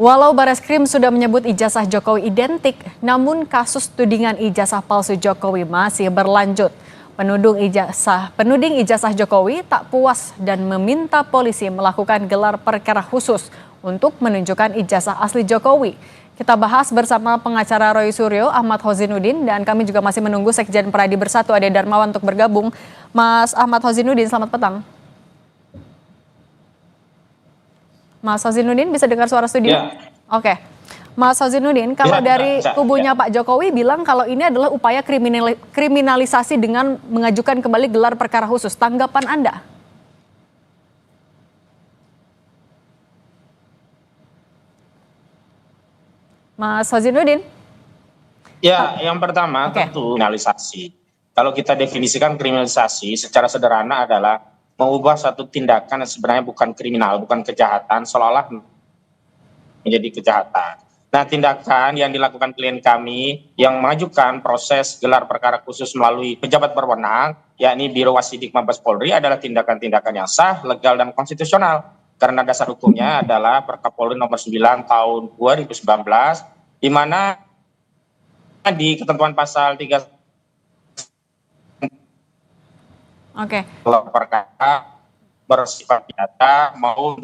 Walau Bareskrim sudah menyebut ijazah Jokowi identik, namun kasus tudingan ijazah palsu Jokowi masih berlanjut. Penuding ijazah Jokowi tak puas dan meminta polisi melakukan gelar perkara khusus untuk menunjukkan ijazah asli Jokowi. Kita bahas bersama pengacara Roy Suryo, Ahmad Hozinuddin, dan kami juga masih menunggu Sekjen Pradi Bersatu Ade Darmawan untuk bergabung. Mas Ahmad Hozinuddin, selamat petang. Mas Hozinuddin, bisa dengar suara studio? Ya. Oke. Mas Hozinuddin, kalau Ya, dari bisa. kubunya Pak Jokowi bilang kalau ini adalah upaya kriminalisasi dengan mengajukan kembali gelar perkara khusus. Tanggapan Anda? Mas Hozinuddin? Ya, yang pertama Oke. tentu kriminalisasi. Kalau kita definisikan kriminalisasi secara sederhana adalah mengubah satu tindakan yang sebenarnya bukan kriminal, bukan kejahatan, seolah-olah menjadi kejahatan. Nah, tindakan yang dilakukan klien kami yang mengajukan proses gelar perkara khusus melalui pejabat berwenang, yakni Biro Wasidik Mabes Polri, adalah tindakan-tindakan yang sah, legal, dan konstitusional. Karena dasar hukumnya adalah Perkap Polri nomor 9 tahun 2019, di mana di ketentuan pasal 3 perkara bersifat pidana maupun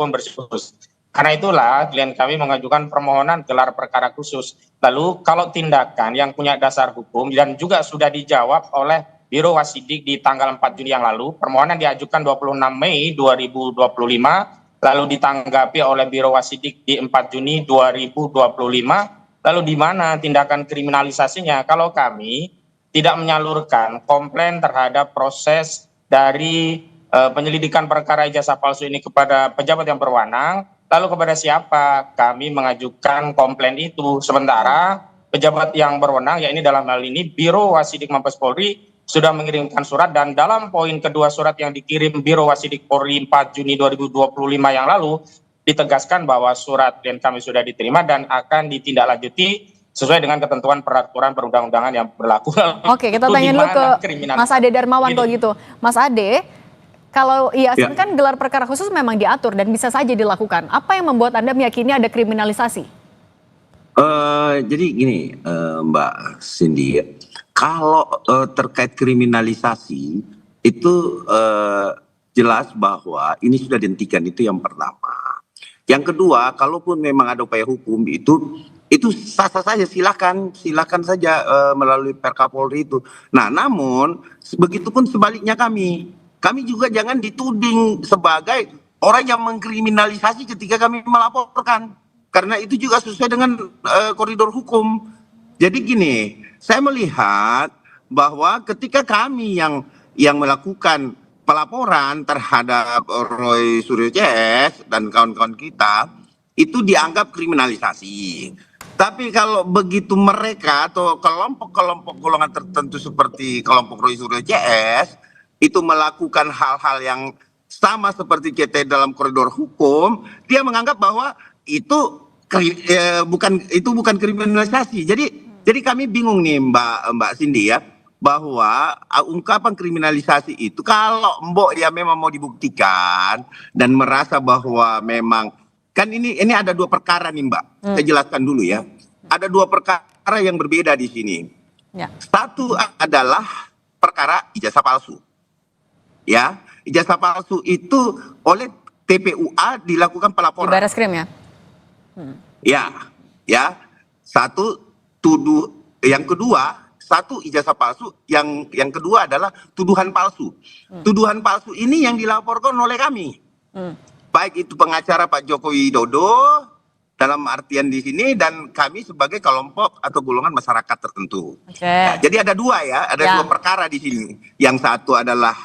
bersifat khusus. Karena itulah klien kami mengajukan permohonan gelar perkara khusus. Lalu kalau tindakan yang punya dasar hukum dan juga sudah dijawab oleh Biro Wasidik di tanggal 4 Juni yang lalu, permohonan diajukan 26 Mei 2025, lalu ditanggapi oleh Biro Wasidik di 4 Juni 2025, lalu di mana tindakan kriminalisasinya? Kalau kami tidak menyalurkan komplain terhadap proses dari penyelidikan perkara ijazah palsu ini kepada pejabat yang berwenang, lalu kepada siapa kami mengajukan komplain itu? Sementara pejabat yang berwenang, yakni dalam hal ini Biro Wasidik Mabes Polri, sudah mengirimkan surat, dan dalam poin kedua surat yang dikirim Biro Wasidik Polri 4 Juni 2025 yang lalu ditegaskan bahwa surat klien kami sudah diterima dan akan ditindaklanjuti sesuai dengan ketentuan peraturan perundang-undangan yang berlaku. Oke, kita tanya dulu ke Mas Ade Darmawan kalau gitu. Mas Ade, kalau IASN kan gelar perkara khusus memang diatur dan bisa saja dilakukan. Apa yang membuat Anda meyakini ada kriminalisasi? Jadi gini, Mbak Cindy, kalau terkait kriminalisasi itu jelas bahwa ini sudah dihentikan, itu yang pertama. Yang kedua, kalaupun memang ada upaya hukum itu sah-sah saja, silakan saja melalui Perkap Polri itu. Nah, namun begitupun sebaliknya kami juga jangan dituding sebagai orang yang mengkriminalisasi ketika kami melaporkan, karena itu juga sesuai dengan koridor hukum. Jadi gini, saya melihat bahwa ketika kami yang melakukan pelaporan terhadap Roy Suryo CS dan kawan-kawan kita, itu dianggap kriminalisasi. Tapi kalau begitu mereka atau kelompok-kelompok golongan tertentu seperti kelompok Roy Suryo CS itu melakukan hal-hal yang sama seperti kita dalam koridor hukum, dia menganggap bahwa itu bukan kriminalisasi. Jadi kami bingung nih Mbak Cindy ya, bahwa ungkapan kriminalisasi itu kalau mbok ya memang mau dibuktikan dan merasa bahwa memang kan ini ada dua perkara nih Mbak. Saya jelaskan dulu ya. Ada dua perkara yang berbeda di sini. Ya. Satu adalah perkara ijazah palsu. Ya, ijazah palsu itu oleh TPUA dilakukan pelaporan. Di Bareskrim ya? Ya. Yang kedua, satu ijazah palsu, yang kedua adalah tuduhan palsu. Tuduhan palsu ini yang dilaporkan oleh kami. Baik itu pengacara Pak Joko Widodo dalam artian di sini, dan kami sebagai kelompok atau golongan masyarakat tertentu. Nah, jadi ada dua ya, dua perkara di sini. Yang satu adalah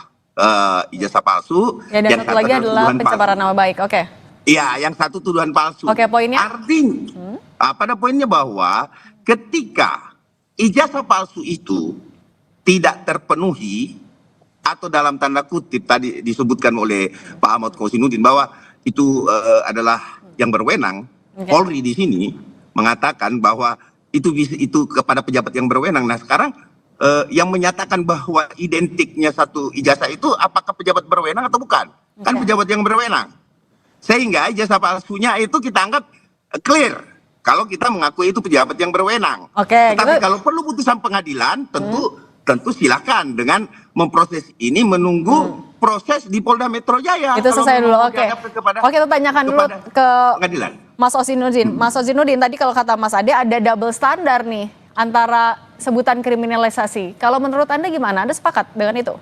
ijazah palsu, ya, dan yang satu lagi adalah pencemaran nama baik. Oke. Iya, yang satu tuduhan palsu. Oke, poinnya? Artinya, pada poinnya bahwa ketika ijazah palsu itu tidak terpenuhi, atau dalam tanda kutip tadi disebutkan oleh Pak Ahmad Hozinuddin bahwa itu adalah yang berwenang, Polri di sini mengatakan bahwa itu kepada pejabat yang berwenang. Nah, sekarang yang menyatakan bahwa identiknya satu ijazah itu apakah pejabat berwenang atau bukan? Kan pejabat yang berwenang. Sehingga ijazah palsunya itu kita anggap clear kalau kita mengakui itu pejabat yang berwenang. Oke, Tetapi gitu. kalau perlu putusan pengadilan, tentu silakan dengan memproses ini menunggu proses di Polda Metro Jaya. Itu Kalau selesai dulu. memang Oke. dihadapkan Oke, kita tanyakan dulu kepada ke pengadilan. Mas Ozinudin. Mas Ozinudin, tadi kalau kata Mas Ade ada double standar nih antara sebutan kriminalisasi. Kalau menurut Anda gimana? Anda sepakat dengan itu?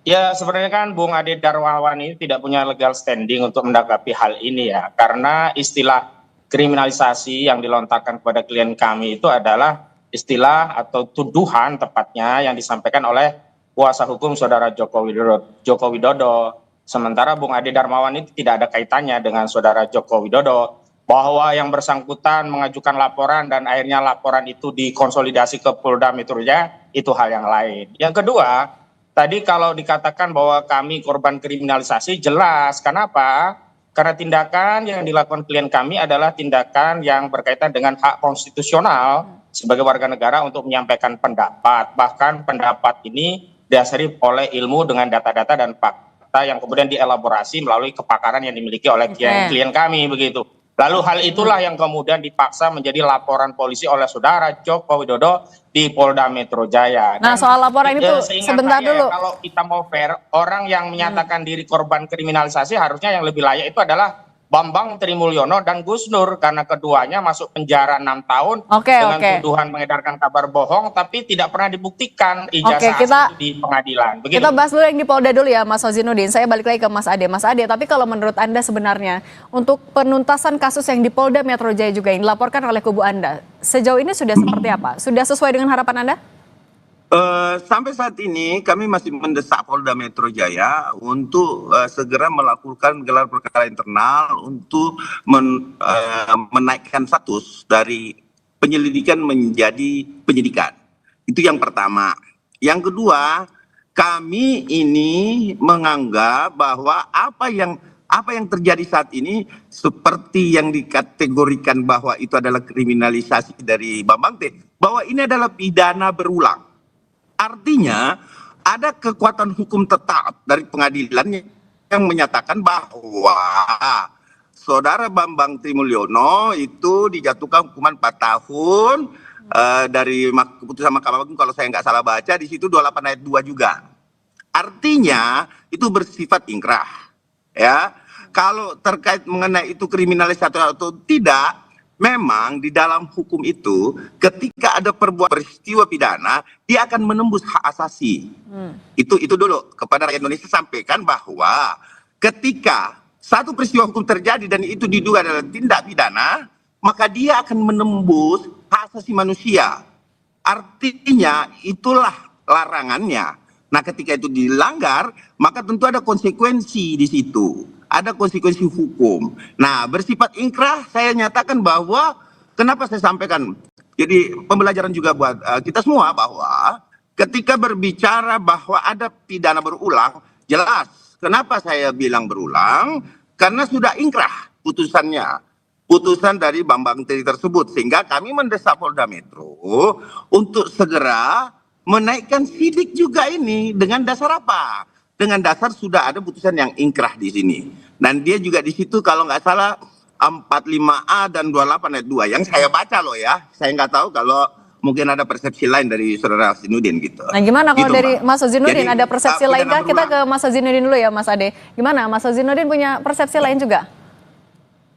Ya, sebenarnya kan Bung Ade Darmawan ini tidak punya legal standing untuk menanggapi hal ini ya. Karena istilah kriminalisasi yang dilontarkan kepada klien kami itu adalah istilah atau tuduhan tepatnya yang disampaikan oleh kuasa hukum saudara Joko Widodo. Sementara Bung Ade Darmawan ini tidak ada kaitannya dengan saudara Joko Widodo. Bahwa yang bersangkutan mengajukan laporan dan akhirnya laporan itu dikonsolidasi ke Polda Metro Jaya, itu hal yang lain. Yang kedua, tadi kalau dikatakan bahwa kami korban kriminalisasi, jelas. Kenapa? Karena tindakan yang dilakukan klien kami adalah tindakan yang berkaitan dengan hak konstitusional sebagai warga negara untuk menyampaikan pendapat. Bahkan pendapat ini didasari oleh ilmu dengan data-data dan fakta yang kemudian dielaborasi melalui kepakaran yang dimiliki oleh klien kami begitu. Lalu hal itulah yang kemudian dipaksa menjadi laporan polisi oleh saudara Joko Widodo di Polda Metro Jaya. Nah, soal laporan itu sebentar dulu. Kalau kita mau fair, orang yang menyatakan diri korban kriminalisasi harusnya yang lebih layak itu adalah Bambang Trimulyono dan Gus Nur, karena keduanya masuk penjara 6 tahun dengan tuduhan mengedarkan kabar bohong tapi tidak pernah dibuktikan ijazah asli di pengadilan. Begitu. Kita bahas dulu yang di Polda dulu ya, Mas Ozinudin. Saya balik lagi ke Mas Ade. Mas Ade, tapi kalau menurut Anda sebenarnya untuk penuntasan kasus yang di Polda Metro Jaya juga yang dilaporkan oleh kubu Anda, sejauh ini sudah seperti apa? Sudah sesuai dengan harapan Anda? Sampai saat ini kami masih mendesak Polda Metro Jaya untuk segera melakukan gelar perkara internal untuk menaikkan status dari penyelidikan menjadi penyidikan. Itu yang pertama. Yang kedua, kami ini menganggap bahwa apa yang terjadi saat ini seperti yang dikategorikan bahwa itu adalah kriminalisasi dari Bambang T, bahwa ini adalah pidana berulang. Artinya ada kekuatan hukum tetap dari pengadilan yang menyatakan bahwa saudara Bambang Trimulyono itu dijatuhkan hukuman 4 tahun dari keputusan Mahkamah Agung, kalau saya nggak salah baca di situ 28 ayat 2 juga. Artinya itu bersifat ingkrah. Ya, kalau terkait mengenai itu kriminalisasi atau tidak, memang di dalam hukum itu ketika ada peristiwa pidana dia akan menembus hak asasi. Itu dulu kepada rakyat Indonesia sampaikan bahwa ketika satu peristiwa hukum terjadi dan itu diduga adalah tindak pidana, maka dia akan menembus hak asasi manusia. Artinya itulah larangannya. Nah, ketika itu dilanggar, maka tentu ada konsekuensi di situ. Ada konsekuensi hukum. Nah, bersifat ingkrah saya nyatakan bahwa kenapa saya sampaikan. Jadi pembelajaran juga buat kita semua bahwa ketika berbicara bahwa ada pidana berulang, jelas. Kenapa saya bilang berulang? Karena sudah ingkrah putusannya. Putusan dari Bambang Tri tersebut. Sehingga kami mendesak Polda Metro untuk segera menaikkan sidik juga ini dengan dasar apa? Dengan dasar sudah ada putusan yang ingkrah di sini. Dan dia juga di situ kalau nggak salah 45A dan 28 ayat 2 yang saya baca loh ya. Saya nggak tahu kalau mungkin ada persepsi lain dari saudara Ozinudin gitu. Nah, gimana kalau gitu, dari Mas Ozinudin ada persepsi lain kah? Kita ke Mas Ozinudin dulu ya, Mas Ade. Gimana Mas Ozinudin punya persepsi lain juga?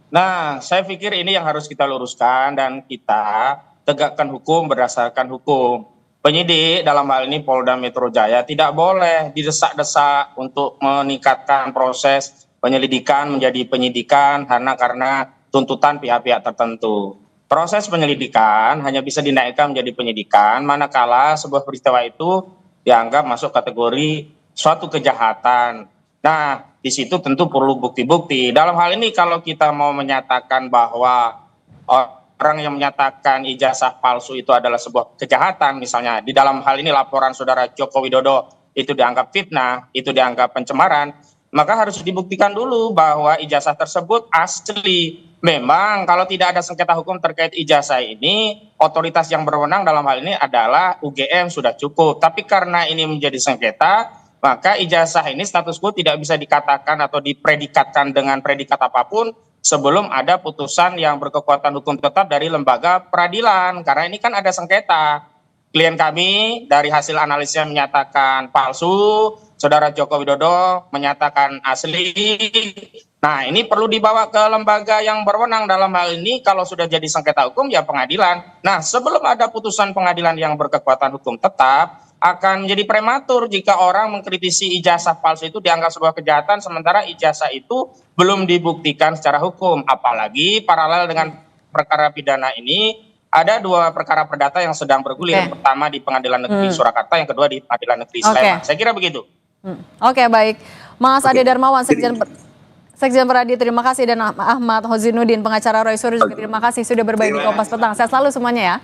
Nah, saya pikir ini yang harus kita luruskan dan kita tegakkan hukum berdasarkan hukum. Penyidik dalam hal ini Polda Metro Jaya tidak boleh didesak-desak untuk meningkatkan proses penyelidikan menjadi penyidikan karena tuntutan pihak-pihak tertentu. Proses penyelidikan hanya bisa dinaikkan menjadi penyidikan manakala sebuah peristiwa itu dianggap masuk kategori suatu kejahatan. Nah, di situ tentu perlu bukti-bukti. Dalam hal ini kalau kita mau menyatakan bahwa orang yang menyatakan ijazah palsu itu adalah sebuah kejahatan, misalnya di dalam hal ini laporan saudara Joko Widodo itu dianggap fitnah, itu dianggap pencemaran, maka harus dibuktikan dulu bahwa ijazah tersebut asli. Memang kalau tidak ada sengketa hukum terkait ijazah ini, otoritas yang berwenang dalam hal ini adalah UGM sudah cukup. Tapi karena ini menjadi sengketa, maka ijazah ini status quo tidak bisa dikatakan atau dipredikatkan dengan predikat apapun sebelum ada putusan yang berkekuatan hukum tetap dari lembaga peradilan. Karena ini kan ada sengketa. Klien kami dari hasil analisnya menyatakan palsu, Saudara Joko Widodo menyatakan asli. Nah, ini perlu dibawa ke lembaga yang berwenang dalam hal ini. Kalau sudah jadi sengketa hukum ya pengadilan. Nah, sebelum ada putusan pengadilan yang berkekuatan hukum tetap, akan menjadi prematur jika orang mengkritisi ijazah palsu itu dianggap sebuah kejahatan, sementara ijazah itu belum dibuktikan secara hukum. Apalagi paralel dengan perkara pidana ini, ada 2 perkara perdata yang sedang bergulir. Yang pertama di Pengadilan Negeri Surakarta, yang kedua di Pengadilan Negeri Sleman. Saya kira begitu. Oke, baik. Mas Ade Darmawan, Sekjen Peradi, terima kasih. Dan Ahmad Hozinuddin, pengacara Roy Suryo, terima kasih sudah berbagi di Kompas Petang. Sehat selalu semuanya ya.